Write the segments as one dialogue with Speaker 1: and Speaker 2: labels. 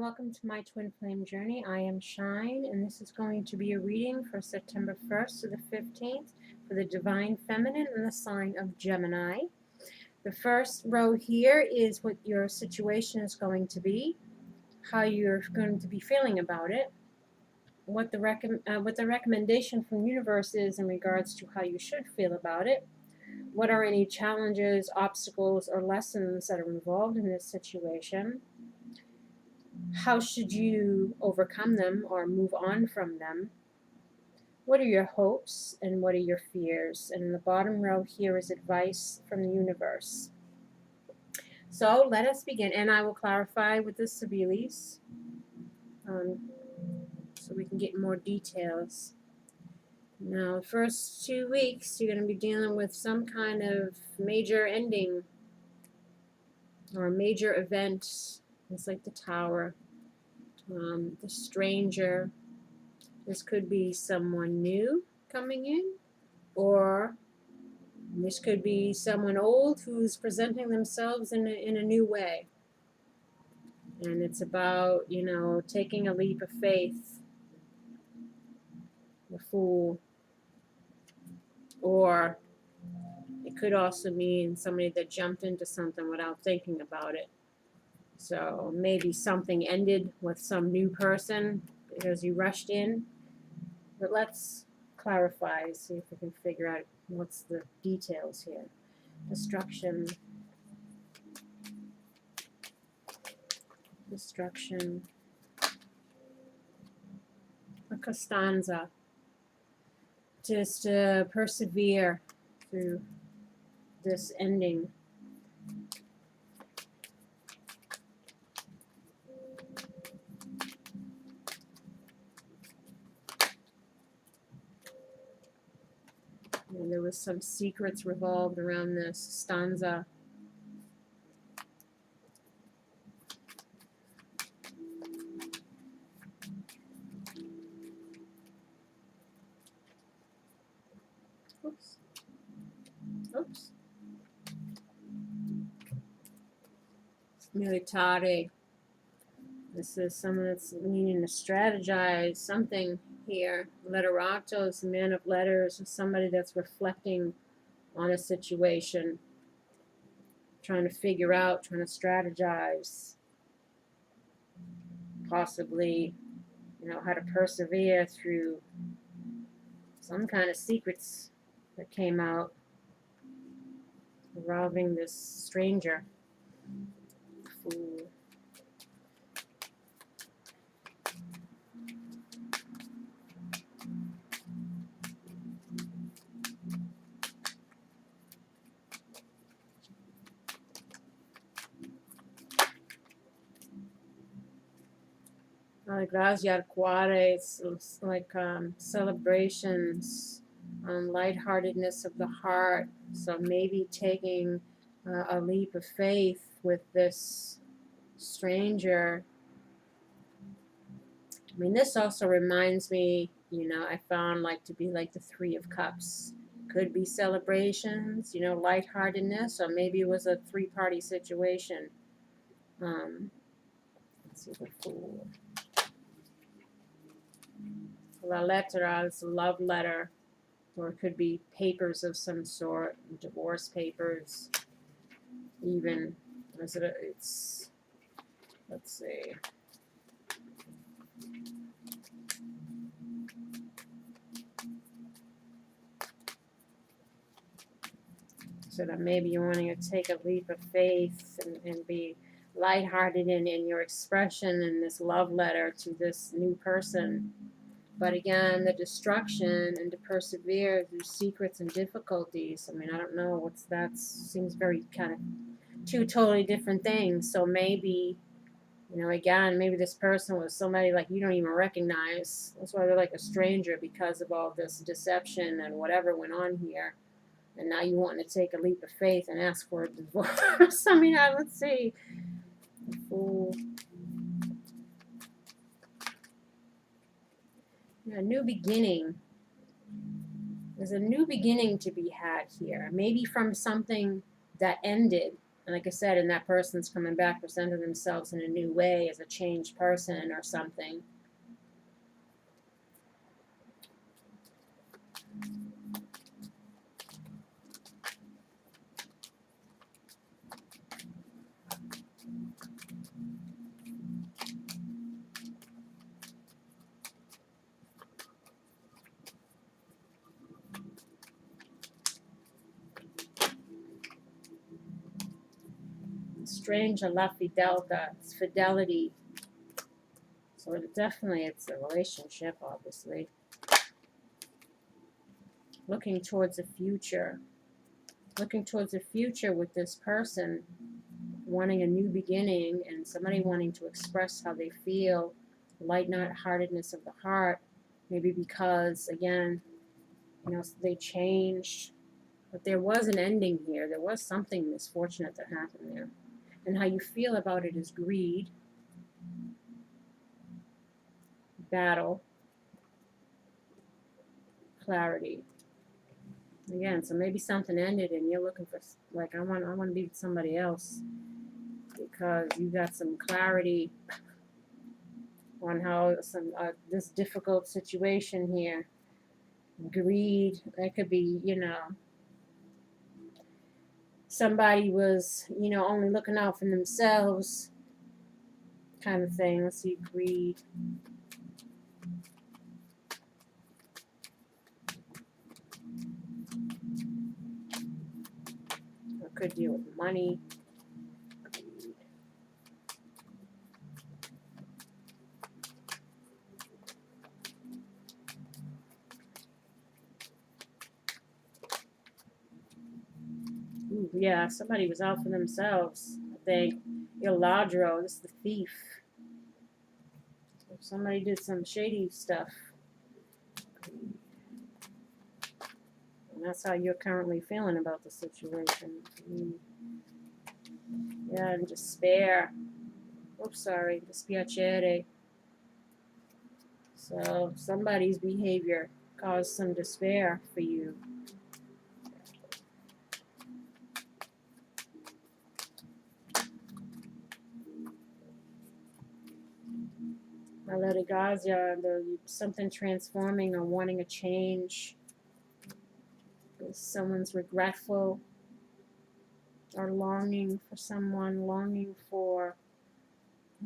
Speaker 1: welcome to my twin flame journey. I am Shine, and this is going to be a reading for September 1st to the 15th for the Divine Feminine and the sign of Gemini. The first row here is what your situation is going to be, how you're going to be feeling about it, what the recommendation from the universe is in regards to how you should feel about it, what are any challenges, obstacles, or lessons that are involved in this situation. How should you overcome them or move on from them? What are your hopes and what are your fears? And in the bottom row here is advice from the universe. So let us begin, and I will clarify with the Sibilis so we can get more details. Now, the first 2 weeks you're going to be dealing with some kind of major ending or a major event. It's like the Tower, the stranger. This could be someone new coming in, or this could be someone old who's presenting themselves in a new way. And it's about, taking a leap of faith, the Fool. Or it could also mean somebody that jumped into something without thinking about it. So maybe something ended with some new person because you rushed in. But let's clarify, see if we can figure out what's the details here. Destruction. Destruction. A Costanza. Just persevere through this ending. And there was some secrets revolved around this stanza. Oops. Militare. This is someone that's needing to strategize something here. Letterato is a man of letters, somebody that's reflecting on a situation, trying to figure out, trying to strategize, possibly, how to persevere through some kind of secrets that came out involving this stranger. Fool. applause, it's like celebrations, lightheartedness of the heart. So maybe taking a leap of faith with this stranger. I mean, this also reminds me, I found to be like the Three of Cups. Could be celebrations, lightheartedness, or maybe it was a three-party situation. Let's see, the Fool. La lettera is a love letter, or it could be papers of some sort, divorce papers, even. Let's see. So that maybe you're wanting to take a leap of faith and be lighthearted in your expression in this love letter to this new person. But again, the destruction and to persevere through secrets and difficulties. I mean, I don't know what's that. Seems very kind of two totally different things. So maybe, again, maybe this person was somebody like you don't even recognize. That's why they're like a stranger, because of all this deception and whatever went on here. And now you want to take a leap of faith and ask for a divorce. I mean, let's see. The Fool. A new beginning. There's a new beginning to be had here. Maybe from something that ended. And like I said, and that person's coming back, presenting themselves in a new way as a changed person or something. Strange la fidelka, it's fidelity. So definitely it's a relationship, obviously. Looking towards the future. Looking towards the future with this person, wanting a new beginning, and somebody wanting to express how they feel, light-heartedness of the heart, maybe because, again, you know, they changed, but there was an ending here. There was something misfortunate that happened there. And how you feel about it is greed, battle, clarity. Again, so maybe something ended and you're looking for, like, I want to be with somebody else because you got some clarity on how this difficult situation here. Greed, that could be, you know, somebody was, you know, only looking out for themselves kind of thing. Let's see, greed. Or could deal with money. Ooh, yeah, somebody was out for themselves. I think Iladro, this is the thief. Somebody did some shady stuff. And that's how you're currently feeling about the situation. Yeah, and despair. Oops, sorry. bb. So somebody's behavior caused some despair for you. bbLÄSSIİGS, something transforming or wanting a change. Someone's regretful or longing for someone, longing for.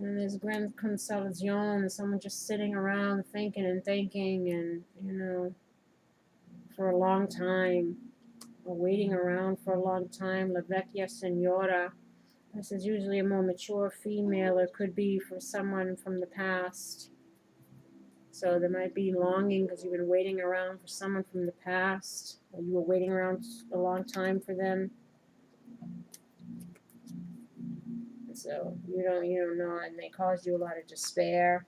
Speaker 1: And there's gran consolación, someone just sitting around thinking and thinking and, you know, for a long time, or waiting around for a long time. llaVecchia Señora. This is usually a more mature female, or could be for someone from the past. So there might be longing because you've been waiting around for someone from the past, or you were waiting around a long time for them. So you don't know, and they caused you a lot of despair.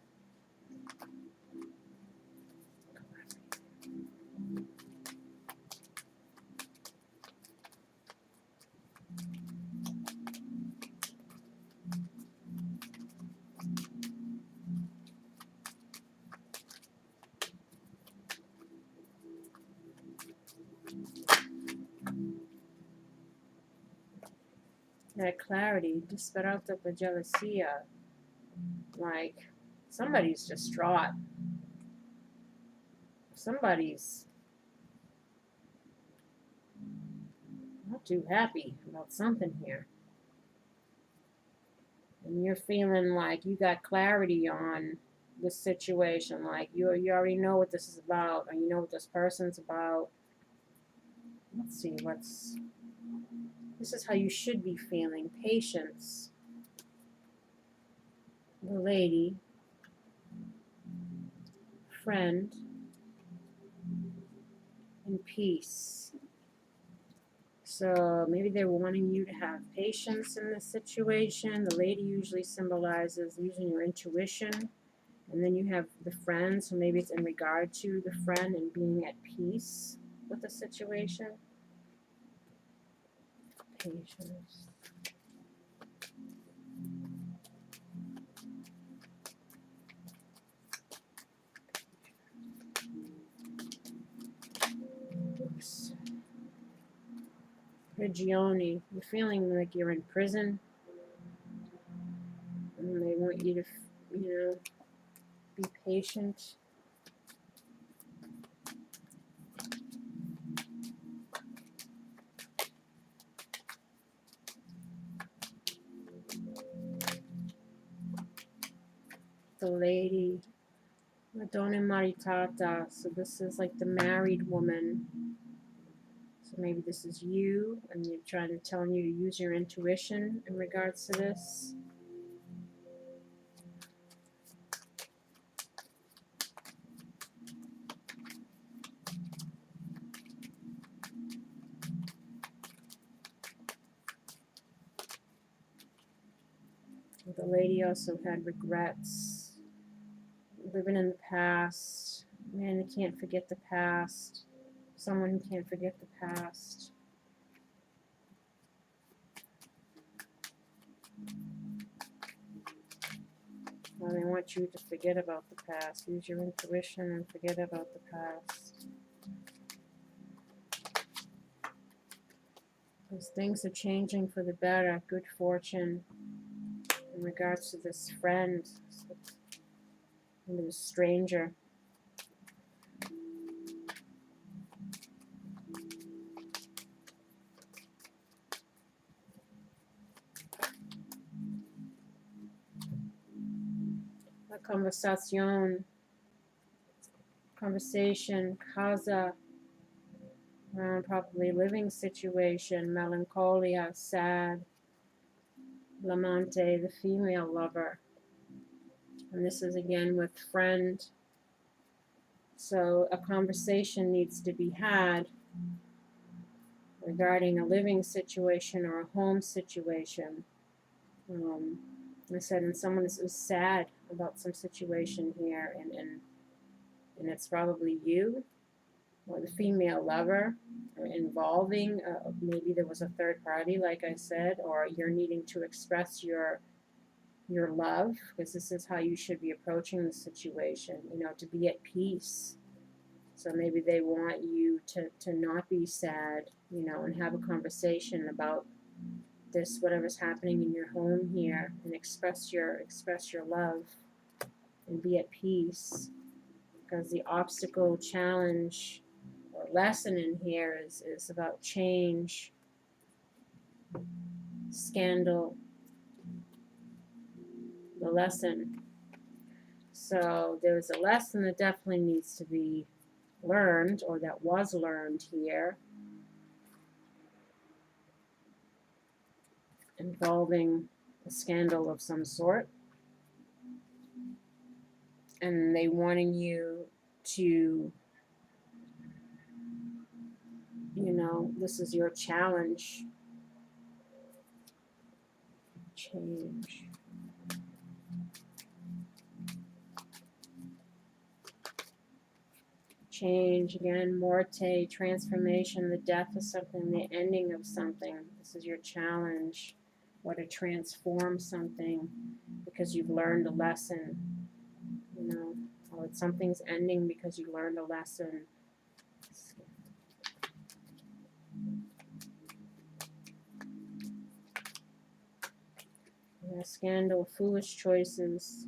Speaker 1: That clarity, disperata per jealousía. Like, somebody's distraught. Somebody's not too happy about something here. And you're feeling like you got clarity on this situation. Like, you already know what this is about, or you know what this person's about. Let's see, this is how you should be feeling. Patience. The lady. Friend. And peace. So maybe they're wanting you to have patience in this situation. The lady usually symbolizes using your intuition. And then you have the friend, so maybe it's in regard to the friend and being at peace with the situation. Patience. Oops. Prigioni. You're feeling like you're in prison. And they want you to, be patient. The lady. Madonna Maritata. So this is like the married woman. So maybe this is you, and you're trying to tell you to use your intuition in regards to this. The lady also had regrets, living in the past. Man, they can't forget the past. Someone who can't forget the past. Well, they want you to forget about the past. Use your intuition and forget about the past. Because things are changing for the better. Good fortune in regards to this friend, this stranger. La conversación, conversation, casa, probably living situation, melancholia, sad, l'amante, the female lover. And this is again with friend. So a conversation needs to be had regarding a living situation or a home situation. I said, and someone is sad about some situation here, and it's probably you or the female lover, or involving, maybe there was a third party, like I said, or you're needing to express your love, because this is how you should be approaching the situation, to be at peace. So maybe they want you to not be sad, and have a conversation about this, whatever's happening in your home here, and express your love and be at peace. Because the obstacle, challenge, or lesson in here is about change, scandal, the lesson. So there's a lesson that definitely needs to be learned, or that was learned here, involving a scandal of some sort. And they wanting you to, this is your challenge. Change. Change, again, morte, transformation, the death of something, the ending of something. This is your challenge. Or to transform something because you've learned a lesson. Or something's ending because you learned a lesson. Yeah, scandal, foolish choices.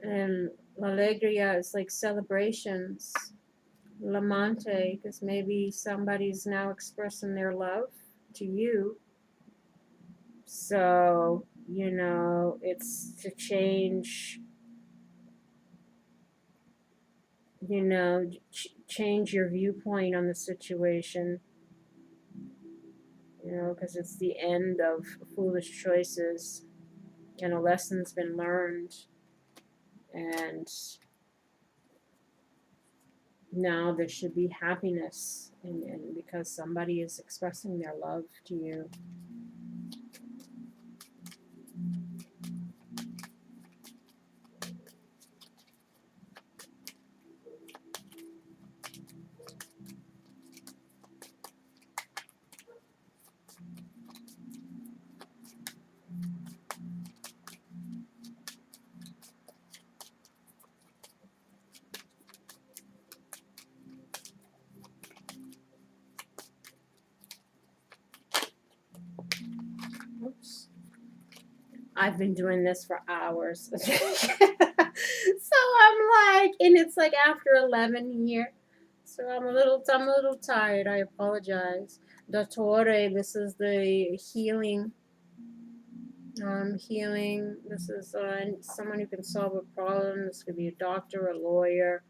Speaker 1: And alegria is like celebrations. L'amante, because maybe somebody's now expressing their love to you. So, it's to change, change your viewpoint on the situation, because it's the end of foolish choices and a lesson's been learned. And now there should be happiness, and because somebody is expressing their love to you. I've been doing this for hours. So I'm like, and it's like after 11 years. So I'm a little tired. I apologize. Dottore, this is the healing. Healing. This is someone who can solve a problem. This could be a doctor, a lawyer.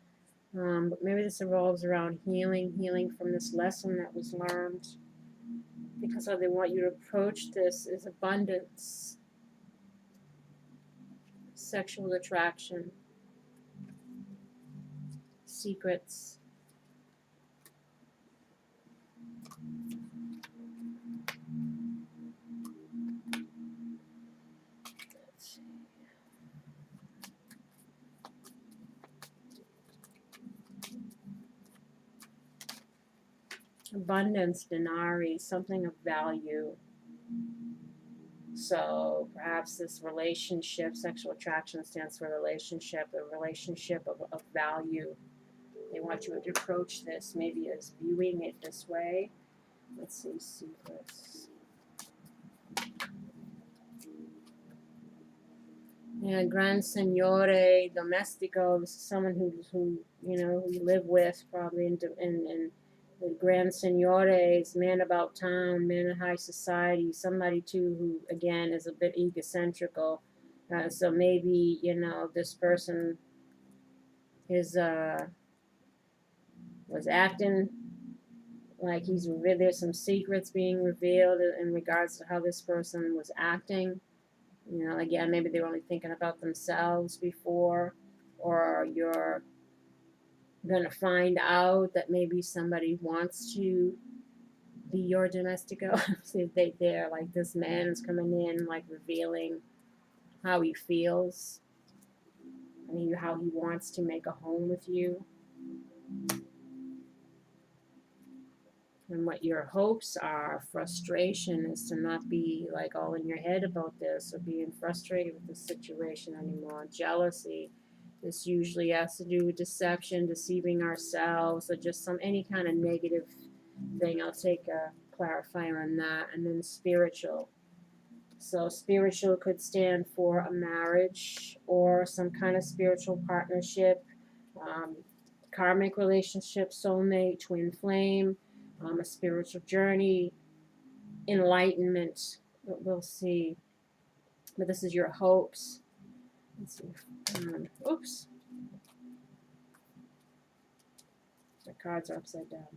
Speaker 1: But maybe this revolves around healing from this lesson that was learned. Because how they want you to approach this is abundance, sexual attraction, secrets. Abundance, denari, something of value. So perhaps this relationship, sexual attraction stands for relationship, a relationship of value. They want you to approach this maybe as viewing it this way. Let's see, secrets. Yeah, Gran Signore Domestico. This is someone who you know, who you live with probably in the Gran Signores, man about town, man in high society, somebody too who again is a bit egocentrical. So maybe, you know, this person is was acting like there's some secrets being revealed in regards to how this person was acting. You know, again, maybe they were only thinking about themselves before, or you're going to find out that maybe somebody wants to be your domestico. See, they're like, this man is coming in, like revealing how he feels and how he wants to make a home with you. And what your hopes are, frustration, is to not be like all in your head about this or being frustrated with the situation anymore. Jealousy, this usually has to do with deception, deceiving ourselves, or just any kind of negative thing. I'll take a clarifier on that. And then spiritual. So spiritual could stand for a marriage or some kind of spiritual partnership, karmic relationship, soulmate, twin flame, a spiritual journey, enlightenment. We'll see. But this is your hopes. Let's see. Oops. The cards are upside down.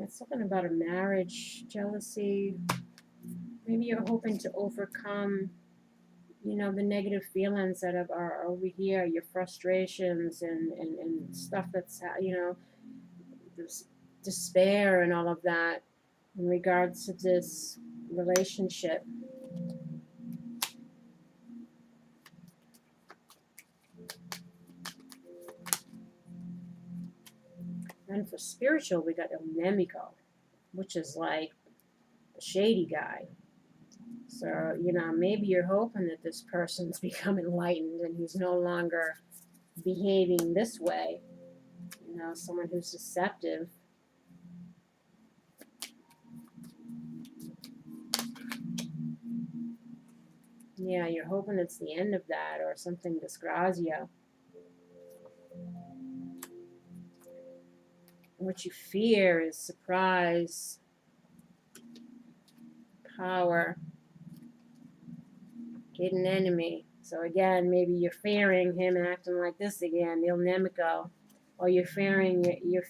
Speaker 1: It's something about a marriage, jealousy. Maybe you're hoping to overcome, you know, the negative feelings that are over here, your frustrations and stuff that's, you know, this despair and all of that in regards to this relationship. And for spiritual, we got El Nemico, which is like the shady guy. So, you know, maybe you're hoping that this person's become enlightened and he's no longer behaving this way. You know, someone who's deceptive. Yeah, you're hoping it's the end of that or something disgrazia. What you fear is surprise, power, hidden enemy. So again, maybe you're fearing him acting like this again, Il Nemico, or you're fearing that your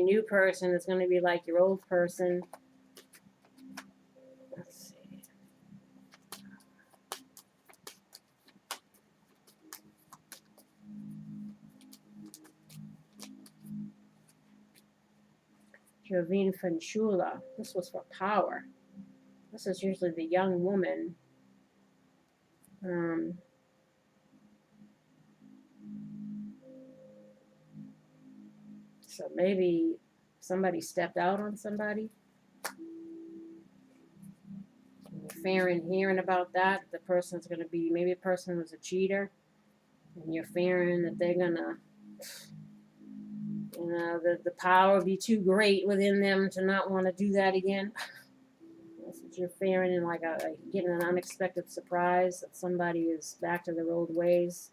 Speaker 1: new person is going to be like your old person. Let's see. Jovine Fanciulla. This was for power. This is usually the young woman. So maybe somebody stepped out on somebody. You're fearing hearing about that. The person's going to be, maybe a person was a cheater. And you're fearing that they're going to, the power be too great within them to not want to do that again. That's what you're fearing, and like getting an unexpected surprise that somebody is back to their old ways.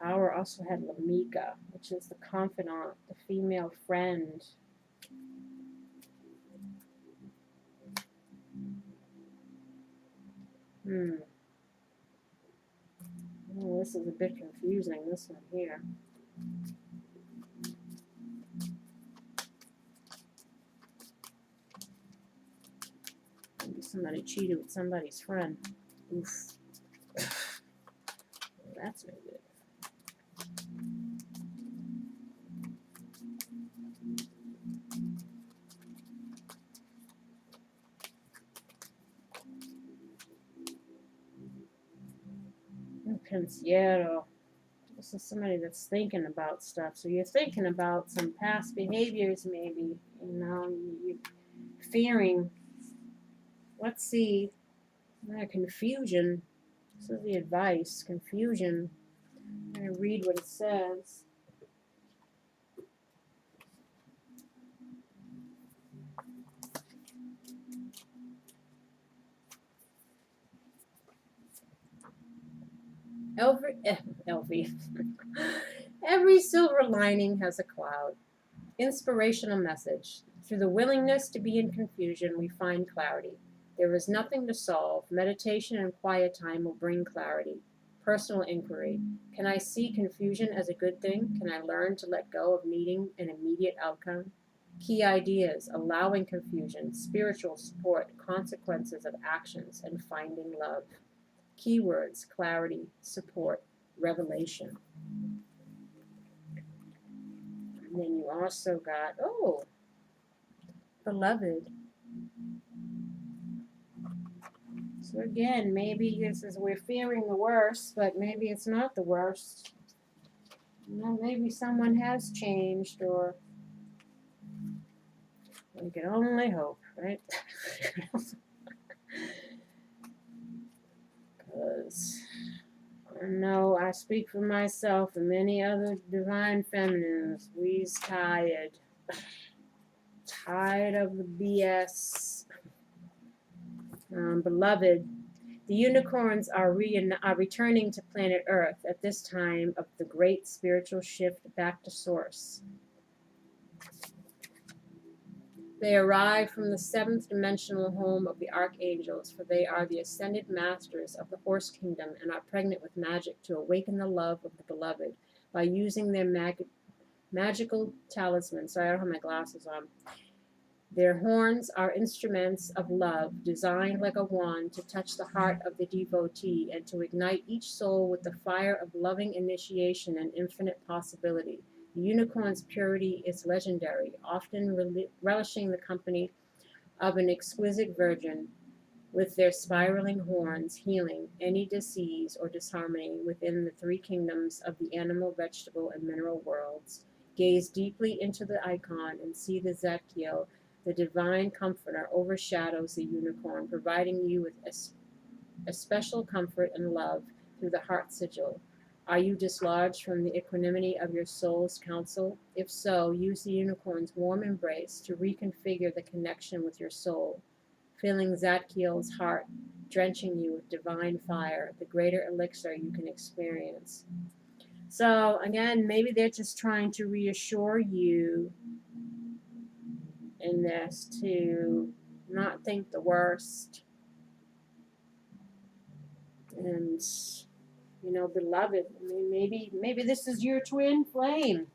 Speaker 1: Power also had Lamika, which is the confidant, the female friend. Oh, this is a bit confusing, this one here. Maybe somebody cheated with somebody's friend. Oof. Well, that's no good. Pensiero. This is somebody that's thinking about stuff. So you're thinking about some past behaviors, maybe. You're fearing. Let's see. Confusion. This is the advice. Confusion. I'm going to read what it says. Elfie. Every silver lining has a cloud. Inspirational message. Through the willingness to be in confusion, we find clarity. There is nothing to solve. Meditation and quiet time will bring clarity. Personal inquiry. Can I see confusion as a good thing? Can I learn to let go of needing an immediate outcome? Key ideas. Allowing confusion. Spiritual support. Consequences of actions. And finding love. Keywords, clarity, support, revelation. And then you also got, beloved. So again, maybe this is, we're fearing the worst, but maybe it's not the worst. Maybe someone has changed, or we can only hope, right? Because I know I speak for myself and many other divine feminines. We's tired. Tired of the BS. Beloved, the unicorns are returning to planet Earth at this time of the great spiritual shift back to Source. They arrive from the seventh dimensional home of the archangels, for they are the ascended masters of the horse kingdom and are pregnant with magic to awaken the love of the beloved by using their magical talisman. Sorry, I don't have my glasses on. Their horns are instruments of love, designed like a wand to touch the heart of the devotee and to ignite each soul with the fire of loving initiation and infinite possibility. The unicorn's purity is legendary, often relishing the company of an exquisite virgin, with their spiraling horns healing any disease or disharmony within the three kingdoms of the animal, vegetable, and mineral worlds. Gaze deeply into the icon and see the Zadkiel, the divine comforter, overshadows the unicorn, providing you with a special comfort and love through the heart sigil. Are you dislodged from the equanimity of your soul's counsel? If so, use the unicorn's warm embrace to reconfigure the connection with your soul, feeling Zadkiel's heart drenching you with divine fire, the greater elixir you can experience. So again, maybe they're just trying to reassure you in this to not think the worst. And beloved, I mean, maybe this is your twin flame.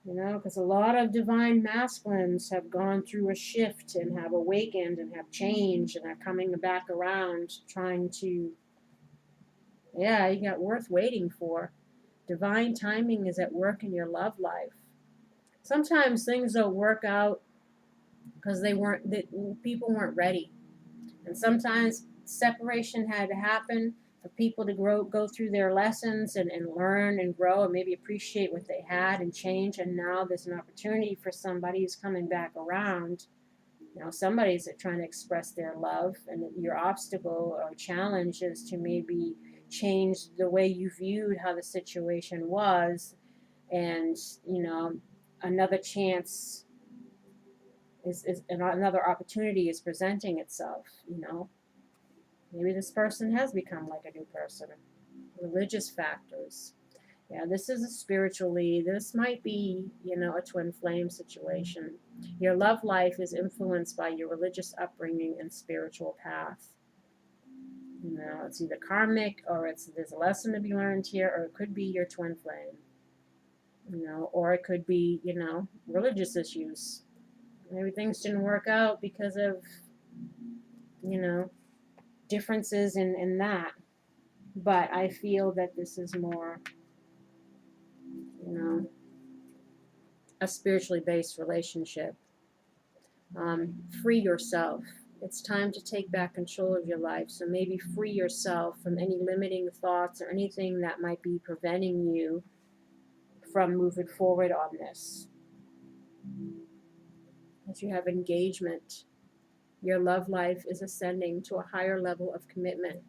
Speaker 1: Because a lot of divine masculines have gone through a shift and have awakened and have changed and are coming back around, trying to, you got worth waiting for. Divine timing is at work in your love life. Sometimes things don't work out because people weren't ready. And sometimes separation had to happen for people to go through their lessons and learn and grow and maybe appreciate what they had and change. And now there's an opportunity for somebody who's coming back around. You know, somebody's trying to express their love, and your obstacle or challenge is to maybe change the way you viewed how the situation was. And, you know, another chance is another opportunity is presenting itself, you know. Maybe this person has become like a new person. Religious factors. Yeah, this is a spiritual lead. This might be, you know, a twin flame situation. Your love life is influenced by your religious upbringing and spiritual path. You know, it's either karmic or there's a lesson to be learned here, or it could be your twin flame. You know, or it could be, you know, religious issues. Maybe things didn't work out because of, you know, differences in that. But I feel that this is more, you know, a spiritually based relationship. Free yourself. It's time to take back control of your life. So maybe free yourself from any limiting thoughts or anything that might be preventing you from moving forward on this. As you have engagement, your love life is ascending to a higher level of commitment,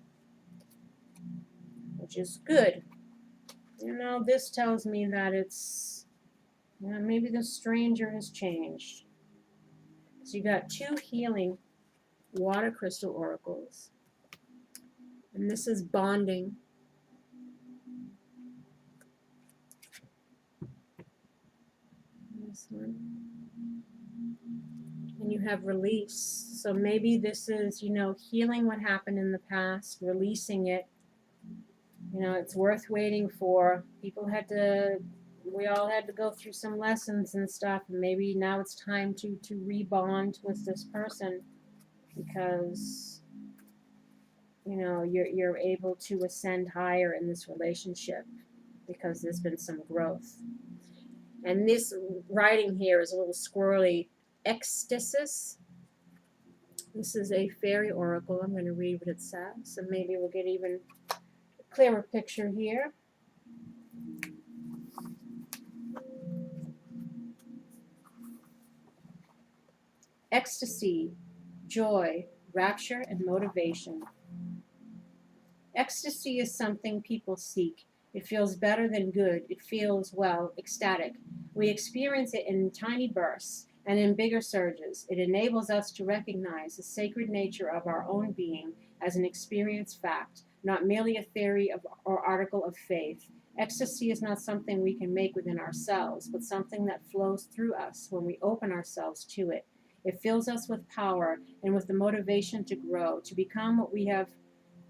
Speaker 1: which is good. You know, this tells me that it's, you know, maybe the stranger has changed. So you got two healing water crystal oracles. And this is bonding. This one. And you have release. So maybe this is, you know, healing what happened in the past, releasing it. You know, it's worth waiting for. We all had to go through some lessons and stuff, and maybe now it's time to rebond with this person, because, you know, you're able to ascend higher in this relationship because there's been some growth. And this writing here is a little squirrely. Ecstasis. This is a fairy oracle. I'm going to read what it says, so maybe we'll get even a clearer picture here. Ecstasy, joy, rapture, and motivation. Ecstasy is something people seek. It feels better than good. It feels, well, ecstatic. We experience it in tiny bursts and in bigger surges. It enables us to recognize the sacred nature of our own being as an experienced fact, not merely a theory or article of faith. Ecstasy is not something we can make within ourselves, but something that flows through us when we open ourselves to it. It fills us with power and with the motivation to grow, to become what we have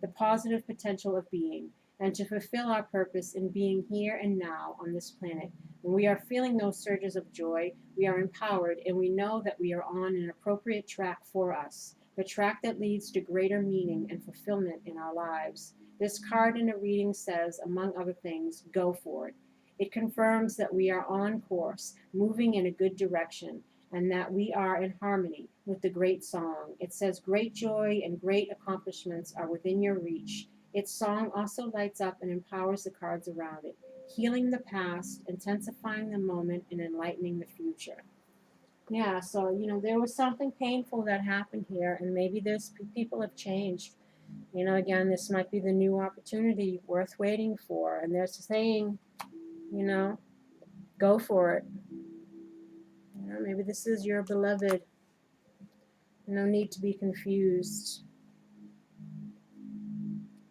Speaker 1: the positive potential of being, and to fulfill our purpose in being here and now on this planet. When we are feeling those surges of joy, we are empowered and we know that we are on an appropriate track for us, the track that leads to greater meaning and fulfillment in our lives. This card in a reading says, among other things, go for it. It confirms that we are on course, moving in a good direction, and that we are in harmony with the great song. It says great joy and great accomplishments are within your reach. Its song also lights up and empowers the cards around it, healing the past, intensifying the moment, and enlightening the future. Yeah, so, you know, there was something painful that happened here, and maybe people have changed. You know, again, this might be the new opportunity worth waiting for, and they're saying, you know, go for it. You know, maybe this is your beloved. No need to be confused.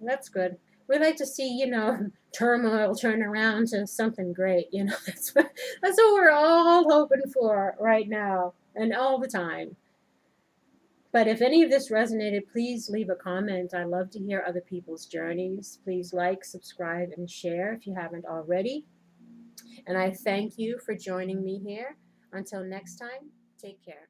Speaker 1: That's good. We like to see, you know, turmoil turn around to something great. You know, that's what we're all hoping for right now and all the time. But if any of this resonated, please leave a comment. I love to hear other people's journeys. Please like, subscribe, and share if you haven't already. And I thank you for joining me here. Until next time, take care.